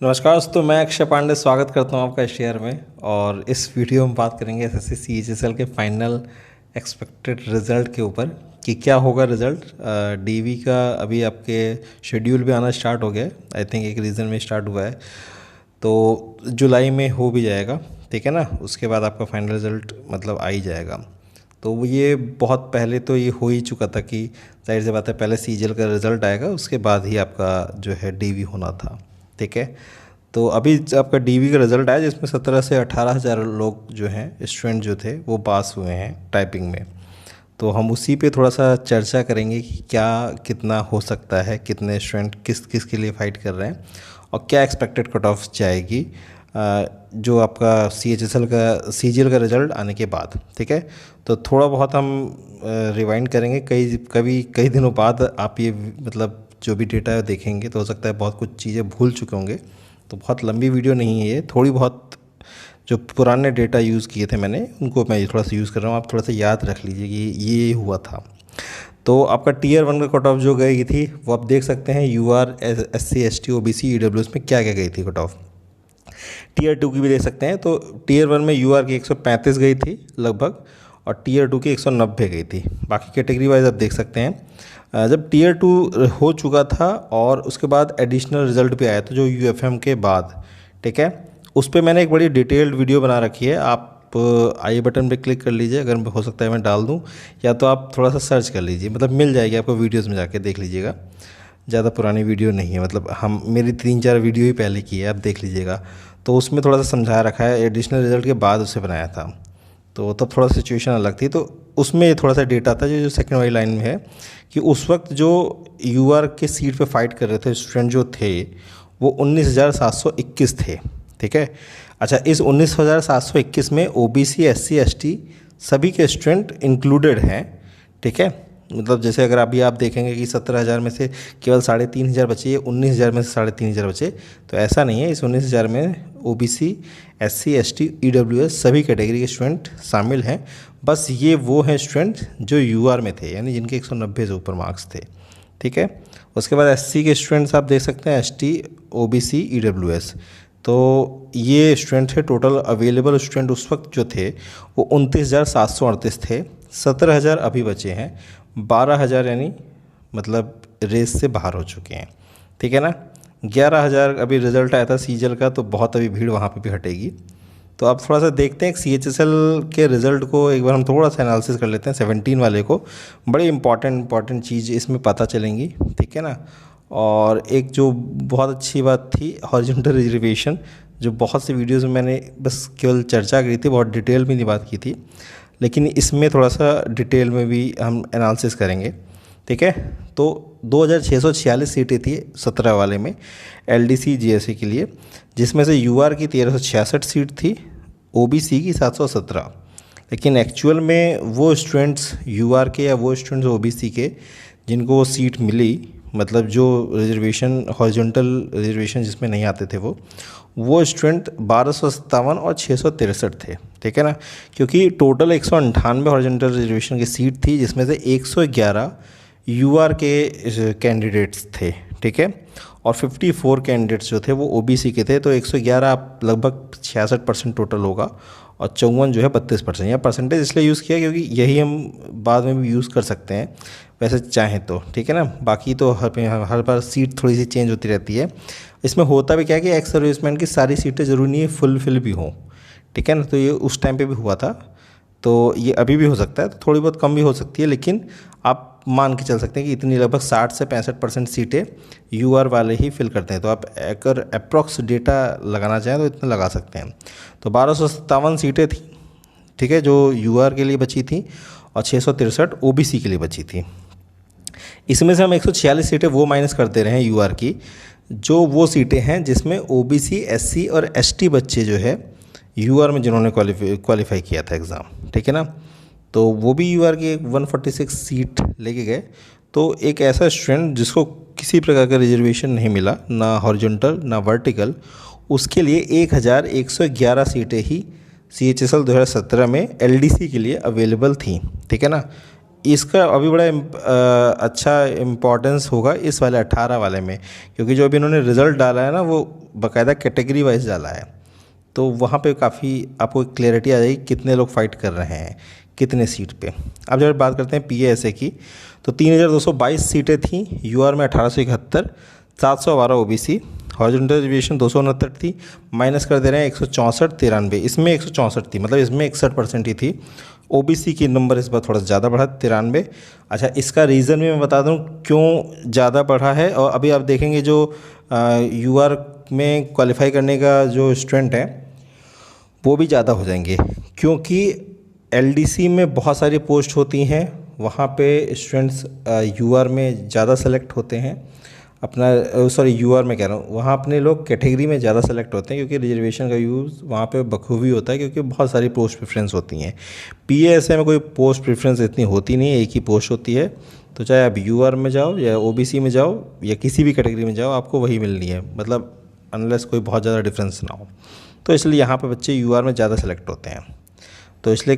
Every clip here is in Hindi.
नमस्कार दोस्तों, मैं अक्षय पांडे स्वागत करता हूं आपका इस शेयर में। और इस वीडियो में बात करेंगे एसएससी सीएचएसएल के फाइनल एक्सपेक्टेड रिज़ल्ट के ऊपर कि क्या होगा रिज़ल्ट। डीवी का अभी आपके शेड्यूल भी आना स्टार्ट हो गया है। आई थिंक एक रीजन में स्टार्ट हुआ है तो जुलाई में हो भी जाएगा, ठीक है ना। उसके बाद आपका फाइनल रिज़ल्ट मतलब आ ही जाएगा। तो ये बहुत पहले तो ये हो ही चुका था कि जाहिर सी बात है पहले सीजीएल का रिज़ल्ट आएगा, उसके बाद ही आपका जो है डीवी होना था, ठीक है। तो अभी आपका डीवी का रिज़ल्ट आया जिसमें 17 से 18 हज़ार लोग जो हैं स्टूडेंट जो थे वो पास हुए हैं टाइपिंग में। तो हम उसी पे थोड़ा सा चर्चा करेंगे कि क्या कितना हो सकता है, कितने स्टूडेंट किस किस के लिए फ़ाइट कर रहे हैं और क्या एक्सपेक्टेड कट ऑफ जाएगी जो आपका सीएचएसएल का सीजीएल का रिज़ल्ट आने के बाद, ठीक है। तो थोड़ा बहुत हम रिवाइंड करेंगे, कई दिनों बाद आप ये मतलब जो भी डेटा देखेंगे तो हो सकता है बहुत कुछ चीज़ें भूल चुके होंगे। तो बहुत लंबी वीडियो नहीं है ये, थोड़ी बहुत जो पुराने डेटा यूज़ किए थे मैंने उनको मैं थोड़ा सा यूज़ कर रहा हूँ। आप थोड़ा सा याद रख लीजिए कि ये हुआ था। तो आपका टीयर 1 का कट ऑफ जो गई थी वो आप देख सकते हैं UR SC ST OBC EWS में क्या क्या गई थी कट ऑफ। टीयर 2 की भी देख सकते हैं। तो टीयर 1 में यूआर की 135 गई थी लगभग और टीयर 2 की 190 गई थी। बाकी कैटेगरी वाइज आप देख सकते हैं। जब टीयर 2 हो चुका था और उसके बाद एडिशनल रिजल्ट भी आया था जो यूएफएम के बाद, ठीक है। उस पर मैंने एक बड़ी डिटेल्ड वीडियो बना रखी है, आप आई बटन पे क्लिक कर लीजिए, अगर हो सकता है मैं डाल दूं, या तो आप थोड़ा सा सर्च कर लीजिए, मतलब मिल जाएगी आपको, वीडियोज़ में जाके देख लीजिएगा। ज़्यादा पुरानी वीडियो नहीं है, मतलब हम मेरी 3-4 वीडियो ही पहले की है, आप देख लीजिएगा। तो उसमें थोड़ा सा समझा रखा है, एडिशनल रिजल्ट के बाद उसे बनाया था तो तब थोड़ा सिचुएशन अलग थी। तो उसमें थोड़ा सा डेटा था जो सेकंड वाली लाइन में है कि उस वक्त जो यूआर के सीट पे फाइट कर रहे थे स्टूडेंट जो थे वो 19,721 थे, ठीक है। अच्छा, इस 19,721 में ओबीसी एससी एसटी सभी के स्टूडेंट इंक्लूडेड हैं, ठीक है। मतलब जैसे अगर अभी आप देखेंगे कि 17,000 में से केवल 3,500 बचे, ये 19,000 में से 3,500 बचे, तो ऐसा नहीं है। इस 19,000 में ओबीसी एससी एसटी ईडब्ल्यूएस सभी कैटेगरी के स्टूडेंट शामिल हैं। बस ये वो हैं स्टूडेंट जो यूआर में थे, यानी जिनके 190 से ऊपर मार्क्स थे, ठीक है। उसके बाद एससी के स्टूडेंट्स आप देख सकते हैं, एसटी ओबीसी ईडब्ल्यूएस। तो ये स्टूडेंट थे। टोटल अवेलेबल स्टूडेंट उस वक्त जो थे वो 29,738 थे। 17,000 अभी बचे हैं, 12,000 यानी मतलब रेस से बाहर हो चुके हैं, ठीक है ना। 11,000 अभी रिज़ल्ट आया था सीजीएल का, तो बहुत अभी भीड़ वहाँ पे भी हटेगी। तो आप थोड़ा सा देखते हैं सीएचएसएल के रिज़ल्ट को, एक बार हम थोड़ा सा एनालिसिस कर लेते हैं 17 वाले को। बड़ी इंपॉर्टेंट चीज़ इसमें पता चलेंगी, ठीक है ना। और एक जो बहुत अच्छी बात थी, हॉरिजॉन्टल रिजर्वेशन, जो बहुत सी वीडियोज़ में मैंने बस केवल चर्चा की थी, बहुत डिटेल में नहीं बात की थी, लेकिन इसमें थोड़ा सा डिटेल में भी हम एनालिसिस करेंगे, ठीक है। तो 2,646 सीटें थी 17 वाले में एलडीसी जीएससी के लिए, जिसमें से यूआर की 1,366 सीट थी, ओबीसी की 717। लेकिन एक्चुअल में वो स्टूडेंट्स यूआर के या वो स्टूडेंट्स ओबीसी के जिनको वो सीट मिली, मतलब जो रिजर्वेशन हॉरिजॉन्टल रिजर्वेशन जिसमें नहीं आते थे वो स्टूडेंट 1,257 और 663 थे, ठीक है ना। क्योंकि टोटल 198 हॉरिजॉन्टल रिजर्वेशन की सीट थी, जिसमें से 111 यूआर के कैंडिडेट्स थे, ठीक है। और 54 कैंडिडेट्स जो थे वो ओबीसी के थे। तो 111 आप लगभग 66% टोटल होगा और 54 जो है 32%। यह परसेंटेज इसलिए यूज़ किया क्योंकि यही हम बाद में भी यूज़ कर सकते हैं वैसे चाहें तो, ठीक है ना। बाकी तो हर बार सीट थोड़ी सी चेंज होती रहती है। इसमें होता भी क्या है कि एक्स सर्विसमैन की सारी सीटें ज़रूरी नहीं है फुलफिल भी हों, ठीक है ना। तो ये उस टाइम पे भी हुआ था, तो ये अभी भी हो सकता है, तो थोड़ी बहुत कम भी हो सकती है, लेकिन आप मान के चल सकते हैं कि इतनी लगभग 60 से 65% सीटें यूआर वाले ही फिल करते हैं। तो आप अगर अप्रॉक्स डेटा लगाना चाहें तो इतना लगा सकते हैं। तो 1,257 सीटें थी, ठीक है, जो यूआर के लिए बची थी, और 663 ओबीसी के लिए बची थी। इसमें से हम 146 सीटें वो माइनस करते रहे हैं यूआर की, जो वो सीटें हैं जिसमें ओबीसी एससी और एसटी बच्चे जो है यूआर में जिन्होंने क्वालिफाई किया था एग्ज़ाम, ठीक है ना। तो वो भी यूआर की 146 सीट लेके गए। तो एक ऐसा स्टूडेंट जिसको किसी प्रकार का रिजर्वेशन नहीं मिला, ना हॉरिजॉन्टल ना वर्टिकल, उसके लिए 1,111 सीटें ही सीएचएसएल 2017 में एलडीसी के लिए अवेलेबल थी, ठीक है ना। इसका अभी बड़ा अच्छा इम्पोर्टेंस होगा इस वाले 18 वाले में, क्योंकि जो अभी इन्होंने रिज़ल्ट डाला है ना वो बाकायदा कैटेगरी वाइज डाला है। तो वहाँ पे काफ़ी आपको क्लैरिटी आ जाएगी कितने लोग फाइट कर रहे हैं कितने सीट पे। अब जब बात करते हैं PASA की, तो 3222 सीटें थी, UR में 1871, 712 OBC, हॉरिजॉन्टल रिजर्वेशन 269 थी, माइनस कर दे रहे हैं 164 93, इसमें 164 थी, मतलब इसमें 61% ही थी। OBC की नंबर इस बार थोड़ा ज़्यादा बढ़ा 93। अच्छा, इसका रीज़न भी मैं बता दूं क्यों ज़्यादा बढ़ा है। और अभी आप देखेंगे जो UR में क्वालिफाई करने का जो स्टूडेंट है वो भी ज़्यादा हो जाएंगे, क्योंकि LDC में बहुत सारी पोस्ट होती हैं, वहाँ पे स्टूडेंट्स UR में ज़्यादा सेलेक्ट होते हैं अपना, सॉरी UR में कह रहा हूँ, वहाँ अपने लोग कैटेगरी में ज़्यादा सेलेक्ट होते हैं, क्योंकि रिजर्वेशन का यूज़ वहाँ पे बखूबी होता है, क्योंकि बहुत सारी पोस्ट प्रेफरेंस होती हैं। PASA में कोई पोस्ट प्रेफरेंस इतनी होती नहीं है, एक ही पोस्ट होती है। तो चाहे आप UR में जाओ या OBC में जाओ या किसी भी कैटेगरी में जाओ, आपको वही मिलनी है, मतलब अनलेस कोई बहुत ज़्यादा डिफरेंस ना हो। तो इसलिए यहाँ पे बच्चे UR में ज़्यादा सेलेक्ट होते हैं, तो इसलिए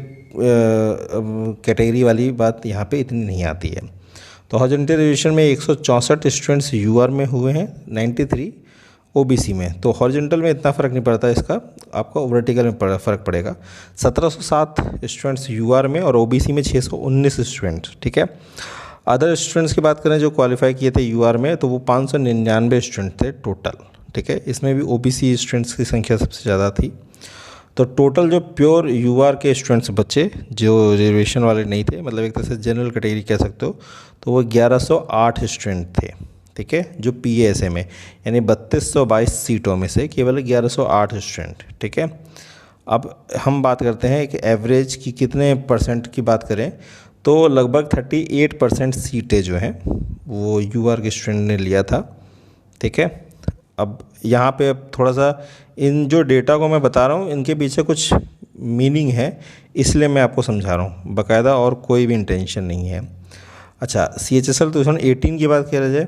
कैटेगरी वाली बात यहाँ पे इतनी नहीं आती है। तो हॉरिजॉन्टल रिजर्वेशन में 164 स्टूडेंट्स UR में हुए हैं, 93 OBC में। तो हॉरिजॉन्टल में इतना फ़र्क नहीं पड़ता, इसका आपको वर्टिकल में फ़र्क पड़ेगा। 1707 स्टूडेंट्स UR में और OBC में 619 स्टूडेंट्स, ठीक है। अदर स्टूडेंट्स की बात करें जो क्वालिफाई किए थे UR में, तो वो 599 स्टूडेंट थे टोटल, ठीक है। इसमें भी OBC स्टूडेंट्स की संख्या सबसे ज़्यादा थी। तो टोटल जो प्योर UR के स्टूडेंट्स बच्चे जो रिजर्वेशन वाले नहीं थे, मतलब एक तरह से जनरल कैटेगरी कह सकते हो, तो वो 1108 स्टूडेंट थे, ठीक है, जो PASA में, यानी 3222 सीटों में से केवल 1108 स्टूडेंट, ठीक है। अब हम बात करते हैं कि एवरेज की कितने परसेंट की बात करें, तो लगभग 38% सीटें जो हैं वो UR के स्टूडेंट ने लिया था, ठीक है। अब यहाँ पे अब थोड़ा सा इन जो डेटा को मैं बता रहा हूँ इनके पीछे कुछ मीनिंग है, इसलिए मैं आपको समझा रहा हूँ बाकायदा, और कोई भी इंटेंशन नहीं है। अच्छा, CHSL 2018 की बात किया जाए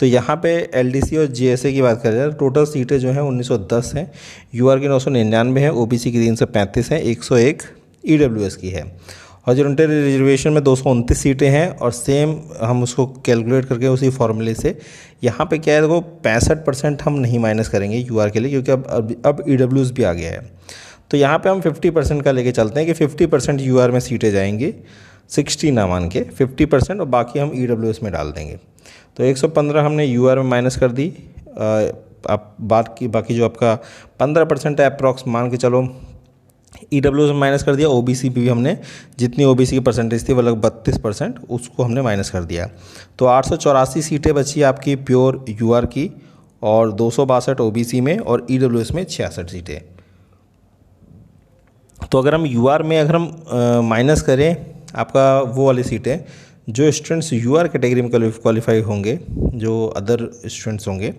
तो यहाँ पे LDC और JSA की बात करें जाए, टोटल सीटें जो हैं 1910 हैं, UR की 999 है, OBC की 335 है, 101 EWS की है। हॉरिजॉन्टल रिजर्वेशन में 229 सीटें हैं, और सेम हम उसको कैलकुलेट करके उसी फॉर्मूले से यहाँ पे क्या है, देखो 65% हम नहीं माइनस करेंगे UR के लिए, क्योंकि अब EWS भी आ गया है। तो यहाँ पे हम 50% का लेके चलते हैं कि 50% UR में सीटें जाएंगी, 60 ना मान के 50%, और बाकी हम EWS में डाल देंगे। तो 115 हमने UR में माइनस कर दी। आप बाकी जो आपका 15% है अप्रॉक्स मान के चलो, EWS में माइनस कर दिया। OBC भी हमने जितनी OBC की परसेंटेज थी वो लगभग 32%, उसको हमने माइनस कर दिया। तो 884 सीटें बची आपकी प्योर UR की, और 262 OBC में, और EWS में 66 सीटें। तो अगर हम UR में अगर हम माइनस करें आपका वो वाली सीटें, जो स्टूडेंट्स UR कैटेगरी में क्वालिफाई होंगे, जो अदर स्टूडेंट्स होंगे,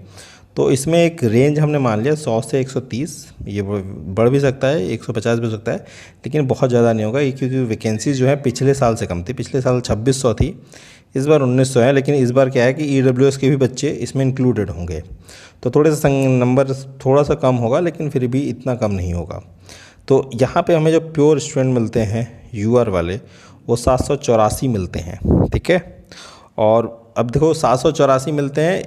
तो इसमें एक रेंज हमने मान लिया 100 से 130, ये बढ़ भी सकता है, 150 भी हो सकता है, लेकिन बहुत ज़्यादा नहीं होगा ये, क्योंकि वैकेंसीज जो है पिछले साल से कम थी। पिछले साल 2600 थी, इस बार 1900 है, लेकिन इस बार क्या है कि EWS के भी बच्चे इसमें इंक्लूडेड होंगे, तो थोड़े से नंबर थोड़ा सा कम होगा, लेकिन फिर भी इतना कम नहीं होगा। तो यहाँ पे हमें जो प्योर स्टूडेंट मिलते हैं UR वाले, वो 784 मिलते हैं, ठीक है। और अब देखो 784 मिलते हैं,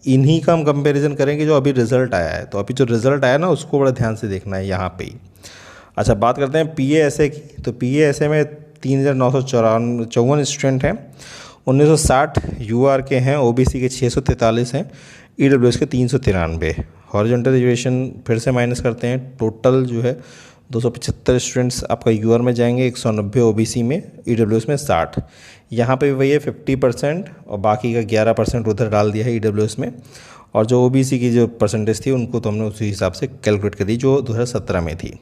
इन्हीं का हम कंपैरिजन करेंगे जो अभी रिज़ल्ट आया है। तो अभी जो रिज़ल्ट आया ना उसको बड़ा ध्यान से देखना है यहाँ पे ही। अच्छा, बात करते हैं PASA की। तो PASA में 3954 स्टूडेंट हैं, 1960 UR के हैं, OBC के 643 हैं, EWS के 393। हॉरिजॉन्टल रिजर्वेशन फिर से माइनस करते हैं, टोटल जो है 275 स्टूडेंट्स आपका UR में जाएंगे, 190 OBC में, EWS में 60। यहाँ पे भी वही है 50%, और बाकी का 11% उधर डाल दिया है EWS में। और जो OBC की जो परसेंटेज थी उनको तो हमने उसी हिसाब से कैलकुलेट कर दी जो 2017 में थी,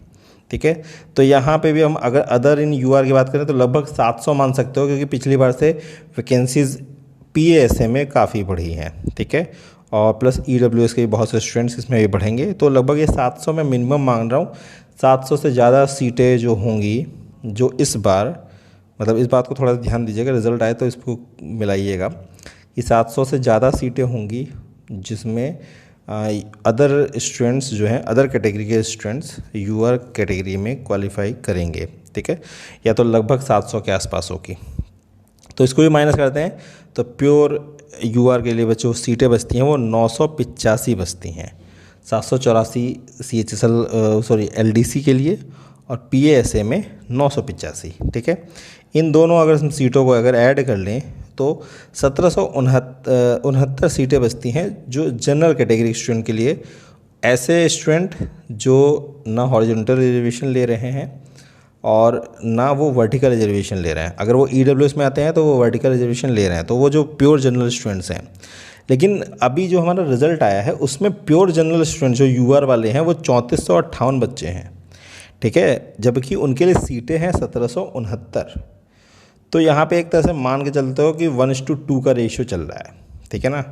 ठीक है। तो यहाँ पे भी हम अगर अदर इन UR की बात करें तो लगभग 700 मान सकते हो, क्योंकि पिछली बार से वैकेंसीज PASA में काफ़ी बढ़ी हैं, ठीक है। और प्लस EWS के भी बहुत से स्टूडेंट्स इसमें भी बढ़ेंगे, तो लगभग ये 700 में मिनिमम मांग रहा हूँ। 700 से ज़्यादा सीटें जो होंगी, जो इस बार, मतलब इस बात को थोड़ा ध्यान दीजिएगा, रिज़ल्ट आए तो इसको मिलाइएगा कि 700 से ज़्यादा सीटें होंगी जिसमें अदर स्टूडेंट्स जो हैं, अदर कैटेगरी के स्टूडेंट्स UR कैटेगरी में क्वालिफाई करेंगे, ठीक है, या तो लगभग 700 के आसपास होगी। तो इसको भी माइनस करते हैं तो प्योर यूआर के लिए बच्चों सीटें बचती हैं वो 985 बचती हैं। 784 CHSL सॉरी LDC के लिए और PASA में 985। ठीक है, इन दोनों अगर हम सीटों को अगर ऐड कर लें तो 1769 सीटें बचती हैं जो जनरल कैटेगरी स्टूडेंट के लिए, ऐसे स्टूडेंट जो ना हॉरिजॉन्टल रिजर्वेशन ले रहे हैं और ना वो वर्टिकल रिजर्वेशन ले रहे हैं। अगर वो EWS में आते हैं तो वो वर्टिकल रिजर्वेशन ले रहे हैं, तो वो जो प्योर जनरल स्टूडेंट्स हैं। लेकिन अभी जो हमारा रिज़ल्ट आया है उसमें प्योर जनरल स्टूडेंट जो UR वाले हैं वो 3458 बच्चे हैं। ठीक है, जबकि उनके लिए सीटें हैं 1769। तो यहाँ पे एक तरह से मान के चलते हो कि 1:2 का रेशियो चल रहा है। ठीक है ना,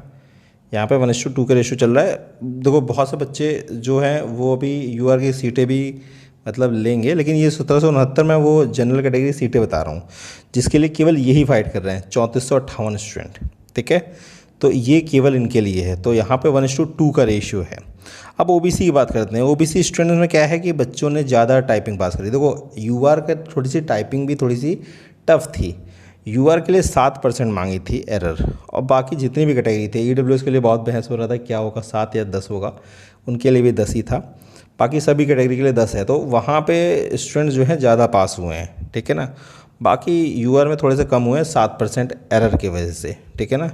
यहाँ पे 1:2 का रेशियो चल रहा है। देखो बहुत से बच्चे जो हैं वो अभी UR की सीटें भी मतलब लेंगे, लेकिन ये 1769 में वो जनरल कैटेगरी सीटें बता रहा हूँ जिसके लिए केवल यही फाइट कर रहे हैं 3458 स्टूडेंट। ठीक है, तो ये केवल इनके लिए है। तो यहाँ पे 1:2 का रेशियो है। अब OBC की बात करते हैं। OBC स्टूडेंट्स में क्या है कि बच्चों ने ज़्यादा टाइपिंग पास करी। देखो UR का थोड़ी सी टाइपिंग भी थोड़ी सी टफ थी। UR के लिए 7% मांगी थी एरर, और बाकी जितनी भी कैटेगरी थे EWS के लिए बहुत बहस हो रहा था क्या होगा, 7 या 10 होगा, उनके लिए भी 10 ही था। बाकी सभी कैटेगरी के लिए 10 है, तो वहाँ पे स्टूडेंट्स जो हैं ज़्यादा पास हुए हैं। ठीक है ना, बाकी UR में थोड़े से कम हुए हैं 7% एरर की वजह से। ठीक है ना,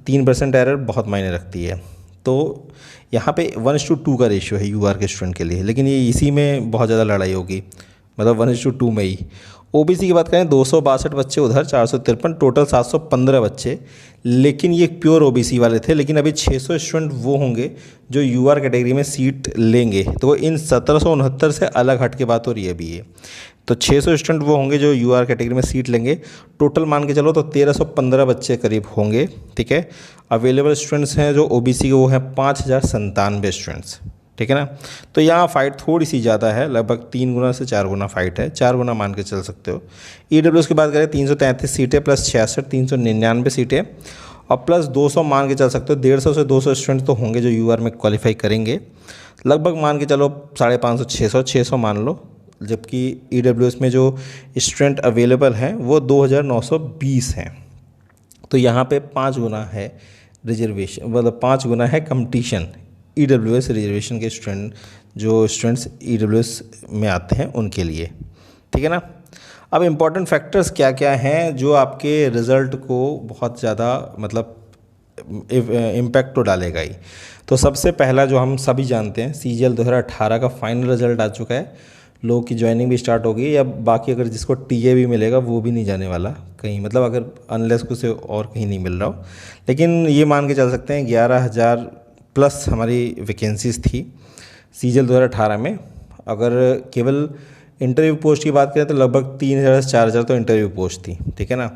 3% एरर बहुत मायने रखती है। तो यहाँ पे 1:2 का रेशियो है UR के स्टूडेंट के लिए, लेकिन ये इसी में बहुत ज़्यादा लड़ाई होगी, मतलब 1:2 में ही। OBC की बात करें 262 बच्चे उधर, 453, टोटल 715 बच्चे, लेकिन ये प्योर OBC वाले थे। लेकिन अभी 600 स्टूडेंट वो होंगे जो UR कैटेगरी में सीट लेंगे, तो इन 1769 से अलग हट के बात हो रही है अभी ये। तो 600 स्टूडेंट वो होंगे जो UR कैटेगरी में सीट लेंगे। टोटल मान के चलो तो 1315 बच्चे करीब होंगे। ठीक है, अवेलेबल स्टूडेंट्स हैं जो OBC के वो हैं 5097 स्टूडेंट्स। ठीक है ना, तो यहाँ फ़ाइट थोड़ी सी ज़्यादा है, लगभग 3 गुना से 4 गुना फ़ाइट है, 4 गुना मान के चल सकते हो। EWS की बात करें 333 सीटें प्लस 66, 399 सीटें और प्लस 200 मान के चल सकते हो। 150 से 200 स्टूडेंट तो होंगे जो UR में क्वालिफाई करेंगे। लगभग मान के चलो 550, 600 मान लो, जबकि EWS में जो स्टूडेंट अवेलेबल हैं वो 2920 हैं। तो यहाँ पे 5 गुना है रिजर्वेशन, मतलब 5 गुना है कंपटीशन EWS रिजर्वेशन के जो स्टूडेंट्स EWS में आते हैं उनके लिए। ठीक है ना, अब इम्पॉर्टेंट फैक्टर्स क्या क्या हैं जो आपके रिज़ल्ट को बहुत ज़्यादा मतलब इम्पैक्ट तो डालेगा ही। तो सबसे पहला जो हम सभी जानते हैं, CGL 2018 का फाइनल रिजल्ट आ चुका है। लोगों की ज्वाइनिंग भी स्टार्ट हो गई, या बाकी अगर जिसको TA भी मिलेगा वो भी नहीं जाने वाला कहीं, मतलब अगर अनलेस कुछ और कहीं नहीं मिल रहा हो। लेकिन ये मान के चल सकते हैं 11,000 प्लस हमारी वैकेंसीज़ थी CGL 2018 में। अगर केवल इंटरव्यू पोस्ट की बात करें तो लगभग 3,000 से 4,000 तो इंटरव्यू पोस्ट थी। ठीक है ना,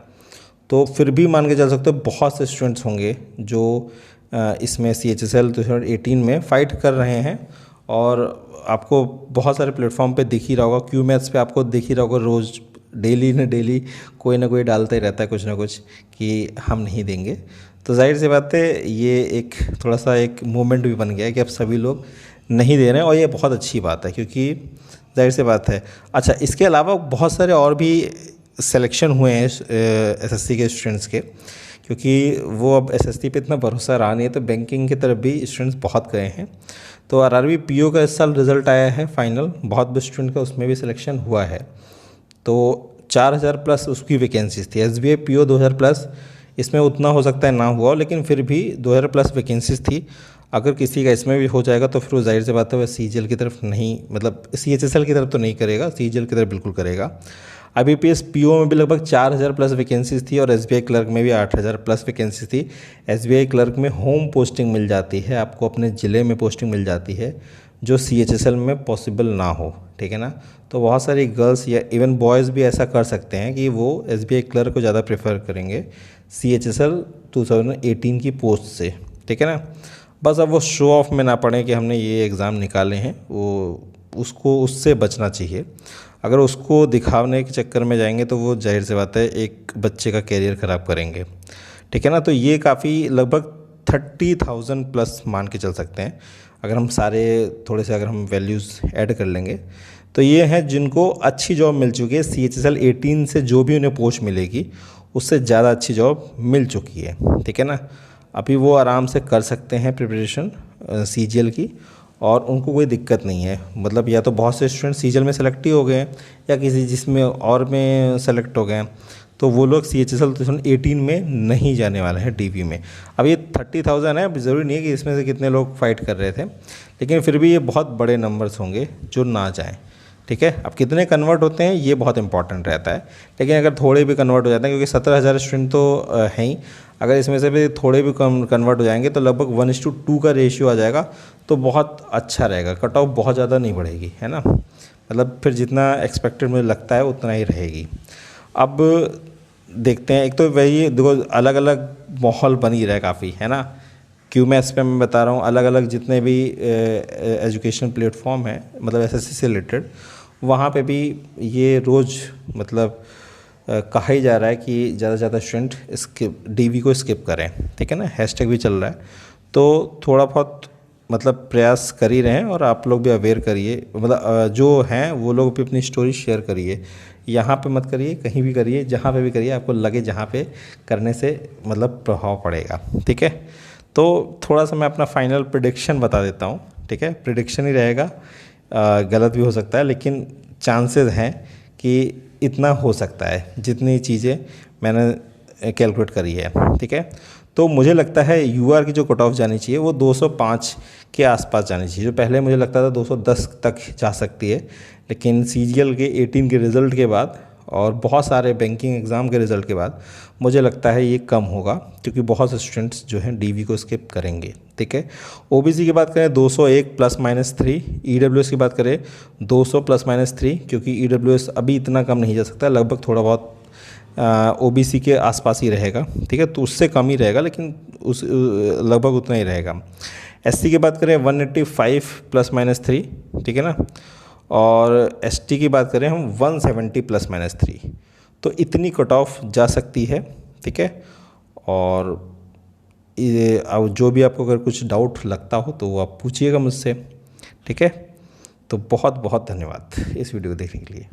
तो फिर भी मान के चल सकते हो बहुत से स्टूडेंट्स होंगे जो इसमें CHSL 2018 में फ़ाइट कर रहे हैं। और आपको बहुत सारे प्लेटफॉर्म पे दिख ही रहा होगा, QMaths पे आपको दिख ही रहा होगा, रोज़ डेली डेली कोई ना कोई डालता ही रहता है कुछ ना कुछ कि हम नहीं देंगे। तो जाहिर सी बात है ये एक थोड़ा सा एक मूवमेंट भी बन गया है कि अब सभी लोग नहीं दे रहे हैं, और ये बहुत अच्छी बात है क्योंकि जाहिर सी बात है। अच्छा, इसके अलावा बहुत सारे और भी सिलेक्शन हुए हैं SSC के स्टूडेंट्स के, क्योंकि वो अब SSC पे इतना भरोसा रहा नहीं है, तो बैंकिंग की तरफ भी स्टूडेंट्स बहुत गए हैं। तो RRB PO का इस साल रिज़ल्ट आया है फाइनल, बहुत भी स्टूडेंट का उसमें भी सिलेक्शन हुआ है। तो 4,000 प्लस उसकी वैकेंसीज़ थी। SBI PO 2,000 प्लस, इसमें उतना हो सकता है ना हुआ हो, लेकिन फिर भी 2,000 प्लस वैकेंसीज़ थी। अगर किसी का इसमें भी हो जाएगा तो फिर वो जाहिर सी बात है वह CGL की तरफ नहीं, मतलब CHSL की तरफ तो नहीं करेगा, CGL की तरफ बिल्कुल करेगा। IBPS PO में भी लगभग 4,000 प्लस वैकेंसीज़ थी और SBI क्लर्क में भी 8,000 प्लस वैकेंसीज़ थी। SBI क्लर्क में होम पोस्टिंग मिल जाती है, आपको अपने ज़िले में पोस्टिंग मिल जाती है, जो CHSL में पॉसिबल ना हो। ठीक है ना, तो बहुत सारी गर्ल्स या इवन बॉयज़ भी ऐसा कर सकते हैं कि वो SBI क्लर्क को ज़्यादा प्रेफर करेंगे CHSL 2018 की पोस्ट से। ठीक है ना, बस अब वो शो ऑफ में ना पड़े कि हमने ये एग्ज़ाम निकाले हैं, वो उसको उससे बचना चाहिए। अगर उसको दिखाने के चक्कर में जाएंगे तो वो जाहिर सी बात है एक बच्चे का कैरियर ख़राब करेंगे। ठीक है ना, तो ये काफ़ी लगभग 30,000 प्लस मान के चल सकते हैं अगर हम सारे थोड़े से अगर हम वैल्यूज़ ऐड कर लेंगे। तो ये हैं जिनको अच्छी जॉब मिल चुकी है CHSL 18 से, जो भी उन्हें पोस्ट मिलेगी उससे ज़्यादा अच्छी जॉब मिल चुकी है, ठीक है ना। अभी वो आराम से कर सकते हैं प्रिपरेशन CGL की, और उनको कोई दिक्कत नहीं है। मतलब या तो बहुत से स्टूडेंट CGL में सेलेक्ट ही हो गए हैं या किसी जिसमें और में सेलेक्ट हो गए हैं, तो वो लोग CHSL 2018 में नहीं जाने वाले हैं DV में। अब ये 30,000 है, अब ज़रूरी नहीं है कि इसमें से कितने लोग फाइट कर रहे थे, लेकिन फिर भी ये बहुत बड़े नंबर्स होंगे जो ना जाएँ, ठीक है। अब कितने कन्वर्ट होते हैं ये बहुत इंपॉर्टेंट रहता है, लेकिन अगर थोड़े भी कन्वर्ट हो जाते हैं, क्योंकि 17,000 स्टूडेंट तो हैं ही, अगर इसमें से भी थोड़े भी कम कन्वर्ट हो जाएंगे तो लगभग 1:2 का रेशियो आ जाएगा, तो बहुत अच्छा रहेगा। कट ऑफ बहुत ज़्यादा नहीं बढ़ेगी, है ना। मतलब फिर जितना एक्सपेक्टेड मुझे लगता है उतना ही रहेगी। अब देखते हैं, एक तो वही देखो अलग अलग माहौल बन ही रहा है काफ़ी, है ना। QMS पे मैं बता रहा हूँ, अलग अलग जितने भी एजुकेशन प्लेटफॉर्म हैं, मतलब SSC से रिलेटेड, वहाँ पे भी ये रोज़ मतलब कहा ही जा रहा है कि ज़्यादा से ज़्यादा स्टूडेंट DV को स्किप करें, ठीक है ना। हैशटैग भी चल रहा है, तो थोड़ा बहुत मतलब प्रयास कर ही रहे हैं, और आप लोग भी अवेयर करिए, मतलब जो हैं वो लोग भी अपनी स्टोरी शेयर करिए। यहाँ पे मत करिए, कहीं भी करिए, जहाँ पे भी करिए आपको लगे जहाँ पे करने से मतलब प्रभाव पड़ेगा, ठीक है। तो थोड़ा सा मैं अपना फाइनल प्रेडिक्शन बता देता हूँ, ठीक है। प्रेडिक्शन ही रहेगा, गलत भी हो सकता है, लेकिन चांसेस हैं कि इतना हो सकता है जितनी चीज़ें मैंने कैलकुलेट करी है, ठीक है। तो मुझे लगता है UR की जो कट ऑफ जानी चाहिए वो 205 के आसपास जानी चाहिए, जो पहले मुझे लगता था 210 तक जा सकती है, लेकिन CGL के 18 के रिज़ल्ट के बाद और बहुत सारे बैंकिंग एग्ज़ाम के रिज़ल्ट के बाद मुझे लगता है ये कम होगा, क्योंकि बहुत से स्टूडेंट्स जो हैं DV को स्किप करेंगे, ठीक है। OBC की बात करें 201 ±3, EWS की बात करें 200 ±3, क्योंकि EWS अभी इतना कम नहीं जा सकता, लगभग थोड़ा बहुत OBC के आसपास ही रहेगा, ठीक है। तो उससे कम ही रहेगा, लेकिन उस लगभग उतना ही रहेगा। SC की बात करें 185 ±3, ठीक है ना। और ST की बात करें हम 170 ±3, तो इतनी कट ऑफ जा सकती है, ठीक है। और ये अब जो भी आपको अगर कुछ डाउट लगता हो तो वो आप पूछिएगा मुझसे, ठीक है। तो बहुत बहुत धन्यवाद इस वीडियो को देखने के लिए।